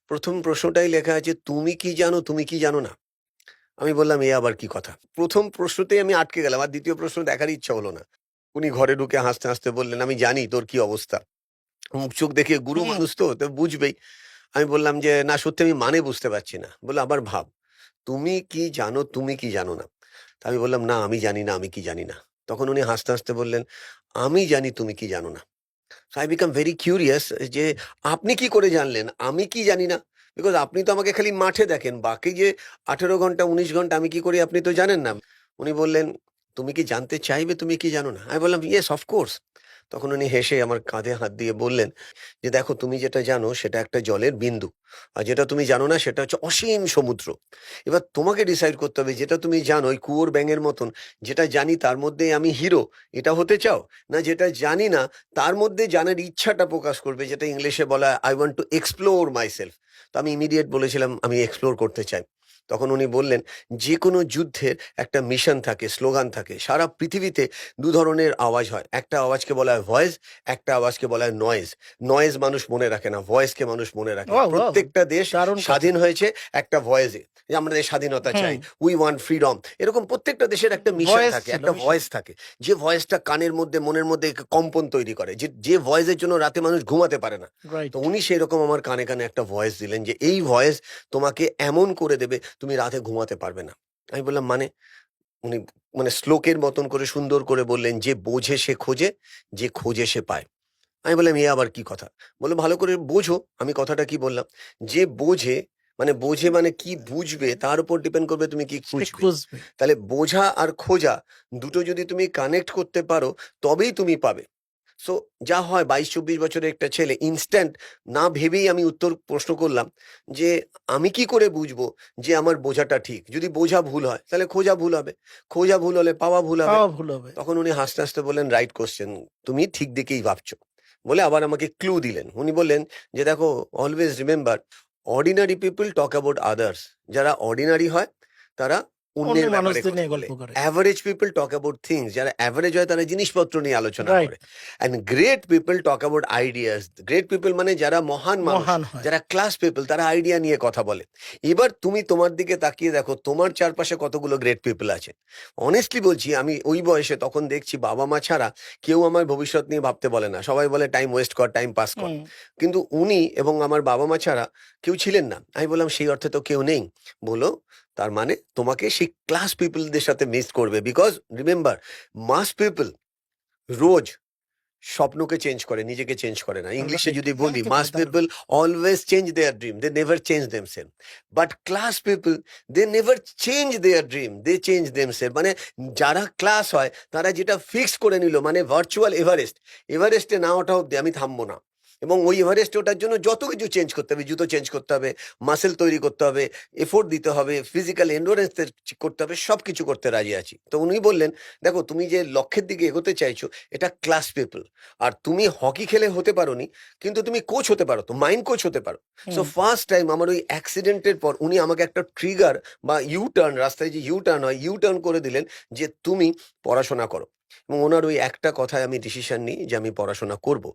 প্রথম প্রশ্নটাই লেখা আছে, "তুমি কি জানো, তুমি কি জানো না?" আমি বললাম, "এ আবার কি কথা?" প্রথম প্রশ্নতেই আমি আটকে গেলাম। আর দ্বিতীয় প্রশ্ন দেখার ইচ্ছা হলো না। উনি ঘরে ঢুকে হাসতে, হাসতে বললেন, "আমি জানি তোর কি অবস্থা। মুখ চোখ দেখে গুরু হুম, মানুষ তো বুঝবেই।" আমি বললাম যে, "না সত্যি আমি মানে বুঝতে পারছি না।" বলল, "আবার ভাব। তুমি কি জানো, তুমি কি জানো না?" তা আমি বললাম, "না আমি জানি না, আমি কি জানি না।" তখন উনি হাসতে, হাসতে বললেন, "আমি জানি তুমি কি জানো না।" So I become very curious যে আপনি কি করে জানলেন আমি কি জানি না? বিকজ আপনি তো আমাকে খালি মাঠে দেখেন। বাকি যে ১৮ ঘন্টা ১৯ ঘন্টা আমি কি করি আপনি তো জানেন না। উনি বললেন, "তুমি কি জানতে চাইবে তুমি কি জানো না?" আমি বললাম, "ইয়েস অফ কোর্স।" তখন উনি হেসে আমার কাঁধে হাত দিয়ে বললেন যে, "দেখো তুমি যেটা জানো সেটা একটা জলের বিন্দু। আর যেটা তুমি জানো না সেটা হচ্ছে অসীম সমুদ্র। এবার তোমাকে ডিসাইড করতে হবে যেটা তুমি জানো ওই কুয়োর ব্যাঙের মতন যেটা জানি তার মধ্যেই আমি হিরো এটা হতে চাও? না যেটা জানি না তার মধ্যে জানার ইচ্ছাটা প্রকাশ করবে যেটা ইংলিশে বলা হয়, I want to explore myself." তো আমি ইমিডিয়েট বলেছিলাম আমি এক্সপ্লোর করতে চাই। তখন উনি বললেন, "যে কোনো যুদ্ধের একটা মিশন থাকে, স্লোগান থাকে। সারা পৃথিবীতে ২ ধরনের আওয়াজ হয়। একটা আওয়াজকে বলা হয় ভয়েস, একটা আওয়াজকে বলা হয় নয়েজ। নয়েজ মানুষ মনে রাখে না, ভয়েসকে মানুষ মনে রাখে। ওয়াও! ওয়াও! প্রত্যেকটা দেশ দারুণ কথা। স্বাধীন হয়েছে একটা ভয়েসে। যে আমাদের স্বাধীনতা হুম, চাই, উই ওয়ান্ট ফ্রিডম। এরকম প্রত্যেকটা দেশের একটা মিশন ভয়েস থাকে, ছিল একটা মিশন। ভয়েস থাকে। যে ভয়েসটা কানের মধ্যে, মনের মধ্যে কম্পন তৈরি করে। যে ভয়েসের জন্য রাতে মানুষ ঘুমাতে পারে না। তো রাইট। উনি সেরকম আমার কানে, কানে একটা ভয়েস দিলেন যে, "এই ভয়েস তোমাকে এমন করে দেবে, তুমি রাতে ঘুমাতে পারবে না।" আমি বললাম, "মানে?" উনি মানে শ্লোকের মতন করে সুন্দর করে বললেন, "যে বোঝে সে খোঁজে, যে খোঁজে সে পায়।" আমি বললাম, "এ আবার কি কথা?" বলল, "ভালো করে বোঝো।" আমি কথাটা কি বললাম? যে বোঝে, মানে বোঝে মানে কি বুঝবে তার উপর ডিপেন্ড করবে তুমি কি সে খুঁজবে। খুঁজবে। তাহলে বোঝা আর খোঁজা দুটো যদি তুমি কানেক্ট করতে পারো তবেই তুমি পাবে। সো যা হয় ২২-২৪ বছরের একটা ছেলে ইনস্ট্যান্ট না ভেবেই আমি উত্তর প্রশ্ন করলাম যে, "আমি কি করে বুঝবো যে আমার বোঝাটা ঠিক? যদি বোঝা ভুল হয় তাহলে খোঁজা ভুল হবে। খোঁজা ভুল হলে পাওয়া ভুল হবে।" পাওয়া ভুল হবে। তখন উনি হাসতে, হাসতে বললেন, "রাইট কোয়েশ্চেন। তুমি ঠিক দিকেই ভাবছো।" বলে আবার আমাকে ক্লু দিলেন। উনি বললেন যে, "দেখো always remember ordinary people talk about others." যারা অর্ডিনারি হয় তারা অন্য অন্যের ব্যাপারে মানুষদের কথা নিয়ে বলে। গল্প করে। Average people talk about things. যারা এভারেজ হয় তারা জিনিসপত্র নিয়ে আলোচনা রাইট। করে। And great people talk about ideas. Great people মানে যারা মহান মানুষ, মহান হয়। যারা ক্লাস পিপল তারা আইডিয়া নিয়ে কথা বলে। এবার তুমি তোমার দিকে তাকিয়ে দেখো তোমার চারপাশে কতগুলো গ্রেট পিপল আছে। অনেস্টলি বলছি আমি ওই বয়সে তখন দেখছি বাবা-মা ছাড়া কেউ আমার ভবিষ্যৎ নিয়ে ভাবতে বলে না। সবাই বলে টাইম ওয়েস্ট কর, টাইম পাস কর। হুম, কিন্তু উনি এবং আমার বাবা-মা ছাড়া কেউ ছিলেন না। আমি বললাম, "সেই অর্থে তো কেউ নেই।" বলল, "তার মানে তোমাকে সেই ক্লাস পিপলদের সাথে মিক্স করবে। বিকজ রিমেম্বার মাস পিপল রোজ স্বপ্নকে চেঞ্জ করে, নিজেকে চেঞ্জ করে না। ইংলিশে রাইট। যদি বলি, মাস একেবারে দারুণ। People always change their dream, they never change themselves. But class people they never change their dream, they change themselves. মানে যারা ক্লাস হয় তারা যেটা ফিক্স করে নিল মানে ভার্চুয়াল এভারেস্ট, এভারেস্টে না ওঠা অব্দি আমি থামবো না। এবং ওই এভারেস্টে ওঠার জন্য যত কিছু চেঞ্জ করতে হবে, জুতো চেঞ্জ করতে হবে, মাসেল তৈরি করতে হবে, এফোর্ট দিতে হবে, ফিজিক্যাল এন্ডুরেন্স করতে হবে, সবকিছু করতে রাজি আছি। তো উনি বললেন, "দেখো তুমি যে লক্ষ্যের দিকে এগোতে চাইছো এটা ক্লাস পিপল। আর তুমি হকি খেলে হতে পারোনি, কিন্তু তুমি কোচ হতে পারো তো, মাইন্ড কোচ হতে পারো।" সো হুম, ফার্স্ট টাইম আমার ওই অ্যাক্সিডেন্টের পর উনি আমাকে একটা ট্রিগার বা ইউ টার্ন, রাস্তায় যে ইউ টার্ন হয়, ইউ টার্ন করে দিলেন যে, "তুমি পড়াশোনা করো।" এবং ওনার ওই একটা কথায় আমি ডিসিশন নিই যে আমি পড়াশোনা করব।